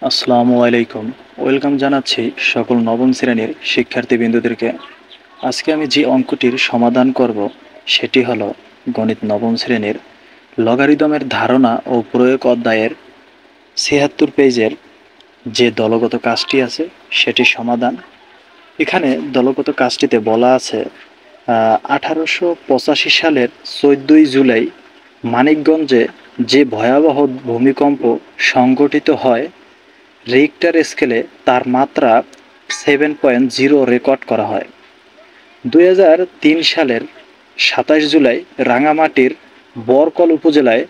আসসালামু আলাইকুম। ওয়েলকাম জানাচ্ছি সকল নবম শ্রেণীর শিক্ষার্থীবৃন্দদেরকে। আজকে আমি যে অঙ্কটির সমাধান করব সেটি হলো গণিত নবম শ্রেণীর লগারিদমের ধারণা ও প্রয়োগ অধ্যায়ের ৭৬ পেজের যে দলগত কাজটি আছে সেটির সমাধান। এখানে দলগত কাজটিতে বলা আছে ১৮৮৫ সালের ১৪ই জুলাই মানিকগঞ্জে যে ভয়াবহ ভূমিকম্প সংঘটিত হয় রিক্টার স্কেলে তার মাত্রা 7.0 রেকর্ড করা হয়। ২০০৩ সালের ২৭ জুলাই রাঙামাটির বরকল উপজেলায়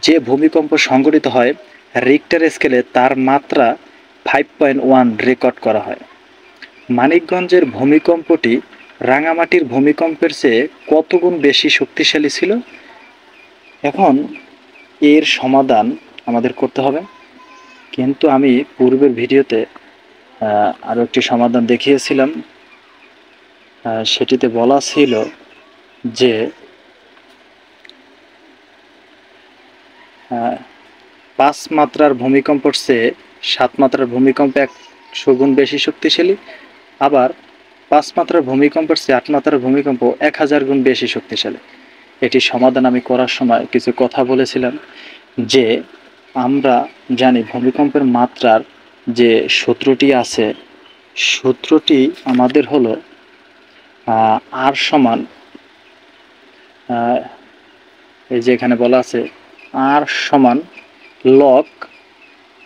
যে ভূমিকম্প সংঘটিত হয় রিক্টার স্কেলে তার মাত্রা 5.1 রেকর্ড করা হয়। মানিকগঞ্জের ভূমিকম্পটি রাঙামাটির ভূমিকম্পের চেয়ে কত গুণ বেশি শক্তিশালী ছিল? এখন এর সমাধান আমাদের করতে হবে, কিন্তু আমি পূর্বের ভিডিওতে আরও একটি সমাধান দেখিয়েছিলাম। সেটিতে বলা ছিল যে ৫ মাত্রার ভূমিকম্পের চেয়ে ৭ মাত্রার ভূমিকম্প ১০০ গুণ বেশি শক্তিশালী, আবার ৫ মাত্রার ভূমিকম্পের চেয়ে ৮ মাত্রার ভূমিকম্প ১০০০ গুণ বেশি শক্তিশালী। এটি সমাধান আমি করার সময় কিছু কথা বলেছিলাম যে আমরা জানি ভূমিকম্পের মাত্রার যে সূত্রটি আছে, সূত্রটি আমাদের হলো আর সমান, এই যে এখানে বলা আছে আর সমান লগ,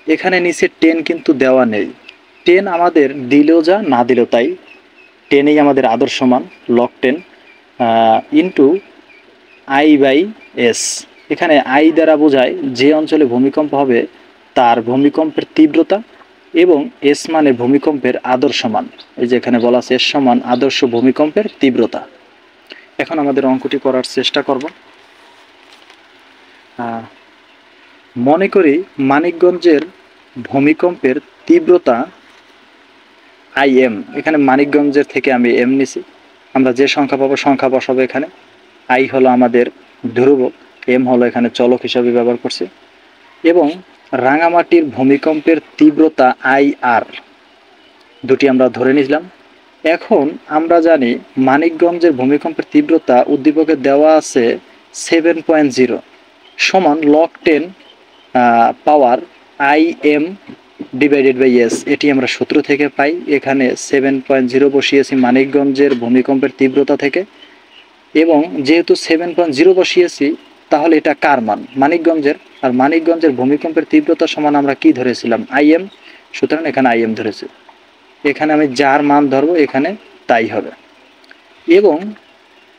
এখানে নিচে 10 কিন্তু দেওয়া নেই। 10 আমাদের দিলেও যা না দিলেও তাই, 10ই আমাদের আদর্শ মান, লগ 10 ইন্টু I/S। এখানে I দ্বারা বোঝায় যে অঞ্চলে ভূমিকম্প হবে তার ভূমিকম্পের তীব্রতা, এবং S মানে ভূমিকম্পের আদর্শ মান। এই যে এখানে বলা আছে S সমান আদর্শ ভূমিকম্পের তীব্রতা। এখন আমাদের অঙ্কটি করার চেষ্টা করব। মনে করি মানিকগঞ্জের ভূমিকম্পের তীব্রতা IM। এখানে মানিকগঞ্জের থেকে আমি M নিছি। আমরা যে সংখ্যা পাবো সংখ্যা বসাবো এখানে। I হলো আমাদের ধ্রুবক, M হলো এখানে চলক হিসাবে ব্যবহার করছি। এবং রাঙামাটির ভূমিকম্পের তীব্রতা IR, দুটি আমরা ধরে নিলাম। এখন আমরা জানি মানিকগঞ্জের ভূমিকম্পের তীব্রতা উদ্দীপকে দেওয়া আছে 7.0 সমান log 10 power IM divided by S। এটি আমরা সূত্র থেকে পাই। এখানে 7.0 বসিয়েছি মানিকগঞ্জের ভূমিকম্পের তীব্রতা থেকে, এবং যেহেতু 7.0 বসিয়েছি তাহলে এটা কার মান? মানিকগঞ্জের। আর মানিকগঞ্জের ভূমিকম্পের তীব্রতা সমান আমরা কি ধরেছিলাম? IM। সুতরাং এখানে IM ধরেছি। এখানে আমি যার মান ধরবো এখানে তাই হবে। এবং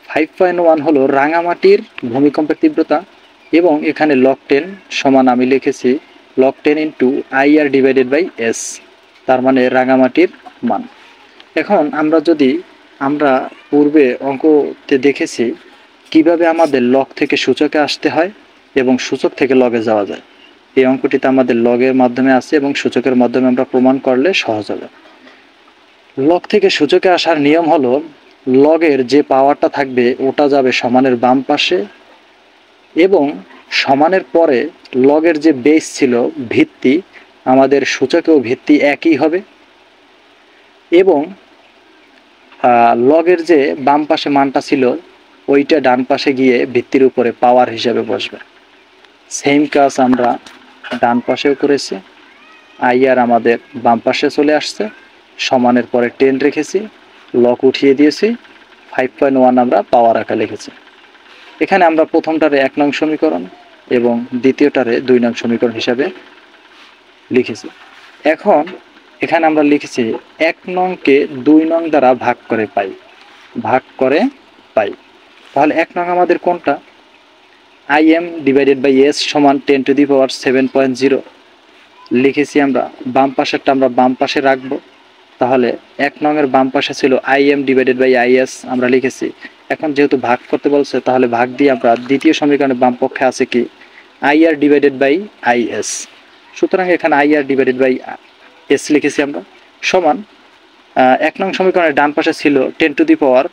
5.1 হলো রাঙামাটির ভূমিকম্পের তীব্রতা, এবং এখানে লগ 10 সমান আমি লিখেছি log 10 into IR divided by S, তার মানে রাঙামাটির মান। এখন আমরা পূর্বে অঙ্কতে দেখেছি কিভাবে আমাদের লগ থেকে সূচকে আসতে হয় এবং সূচক থেকে লগে যাওয়া যায়। এই অঙ্কটিতে আমাদের লগের মাধ্যমে আছে এবং সূচকের মাধ্যমে আমরা প্রমাণ করলে সহজ হবে। লগ থেকে সূচকে আসার নিয়ম হলো লগের যে পাওয়ারটা থাকবে ওটা যাবে সমানের বাম পাশে, এবং সমানের পরে লগের যে বেস ছিল ভিত্তি, আমাদের সূচকেও ভিত্তি একই হবে, এবং লগের যে বাম পাশে মানটা ছিল ওইটা ডান পাশে গিয়ে ভিত্তির উপরে পাওয়ার হিসাবে বসবে। সেম কাজ আমরা ডান পাশেও করেছি। IR আমাদের বাম পাশে চলে আসছে, সমানের পরে 10 রেখেছি, লগ উঠিয়ে দিয়েছি, 5.1 আমরা পাওয়ার আকারে লিখেছি। এখানে আমরা প্রথমটারে 1 নং সমীকরণ এবং দ্বিতীয়টারে 2 নং সমীকরণ হিসাবে লিখেছি। এখন এখানে আমরা লিখেছি 1 নংকে 2 নং দ্বারা ভাগ করে পাই। তাহলে 1 নং আমাদের কোনটা? IM ডিভাইডেড বাই S সমান 10 টু দি পাওয়ার 7.0 লিখেছি আমরা। বাম পাশেরটা আমরা বাম পাশে রাখবো। তাহলে 1 নং এর বাম পাশে ছিল IM ডিভাইডেড বাই IS, আমরা লিখেছি। এখন যেহেতু ভাগ করতে বলছে তাহলে ভাগ দিয়ে আমরা দ্বিতীয় সমীকরণের বাম পক্ষে আছে কি IR ডিভাইডেড বাই IS। সুতরাং এখানে IR ডিভাইডেড বাই S লিখেছি আমরা, সমান 1 নং সমীকরণের ডান পাশে ছিল 10 টু দি পাওয়ার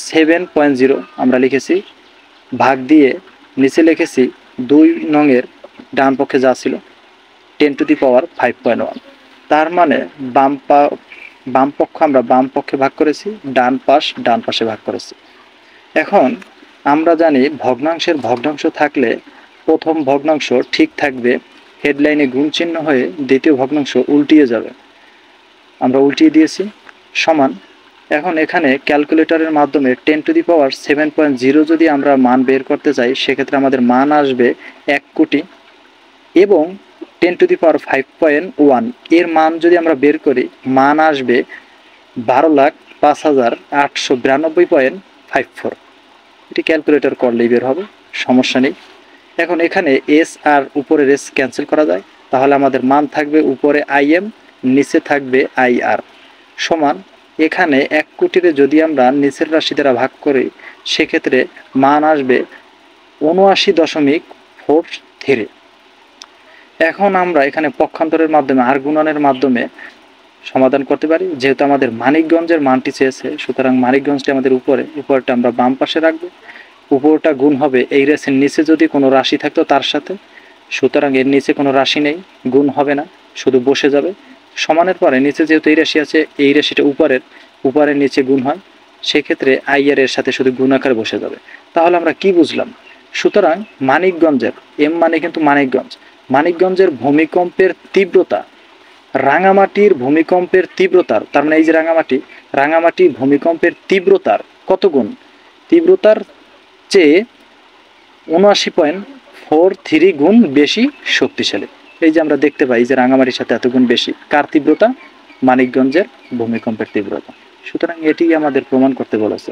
7.0, আমরা লিখেছি। ভাগ দিয়ে নিচে লিখেছি 2 নং এর ডান পক্ষে যা ছিল 10⁻5.1। তার মানে বাম পক্ষ আমরা বাম পক্ষে ভাগ করেছি, ডান পাশে ভাগ করেছি। এখন আমরা জানি ভগ্নাংশের ভগ্নাংশ থাকলে প্রথম ভগ্নাংশ ঠিক থাকবে, হেডলাইনে গুণ চিহ্ন হয়ে দ্বিতীয় ভগ্নাংশ উল্টিয়ে যাবে, আমরা উল্টিয়ে দিয়েছি, সমান। এখন এখানে ক্যালকুলেটরের মাধ্যমে 10⁻7.0 যদি আমরা মান বের করতে চাই, সেক্ষেত্রে আমাদের মান আসবে 1 কোটি, এবং 10⁻5.1 এর মান যদি আমরা বের করি, মান আসবে 12,05,892.54। এটি ক্যালকুলেটর করলেই বের হবে, সমস্যা নেই। এখন এখানে এস আর উপরের এস ক্যান্সেল করা যায়, তাহলে আমাদের মান থাকবে উপরে IM, নিচে থাকবে IR, সমান। এখানে 1 কোটিতে যদি আমরা নিচের রাশি দ্বারা ভাগ করি, সেক্ষেত্রে মান আসবে 79.43। এখন আমরা এখানে পক্ষান্তরের মাধ্যমে আর গুণনের মাধ্যমে সমাধান করতে পারি। যেহেতু আমাদের মানিকগঞ্জের মানটি চেয়েছে, সুতরাং মানিকগঞ্জটি আমাদের উপরটা আমরা বাম পাশে রাখবো, উপরটা গুণ হবে এই রাশির নিচে যদি কোনো রাশি থাকতো তার সাথে, সুতরাং এর নিচে কোনো রাশি নেই, গুণ হবে না, শুধু বসে যাবে। সমানের পরে নিচে যেহেতু এই রাশি আছে, এই রাশিটা উপরের নিচে গুণ হয়, সেক্ষেত্রে IR এর সাথে শুধু গুণ আকারে বসে যাবে। তাহলে আমরা কি বুঝলাম? সুতরাং মানিকগঞ্জের, এম মানে কিন্তু মানিকগঞ্জের ভূমিকম্পের তীব্রতা রাঙামাটির ভূমিকম্পের তীব্রতার, তার মানে এই যে রাঙামাটি ভূমিকম্পের তীব্রতার কত গুণ? তীব্রতার চেয়ে 79.43 গুণ বেশি শক্তিশালী। এই যে আমরা দেখতে পাই যে রাঙামাটির সাথে এত গুণ বেশি। কার তীব্রতা? মানিকগঞ্জের ভূমিকম্পের তীব্রতা। সুতরাং এটি আমাদের প্রমাণ করতে বলেছে।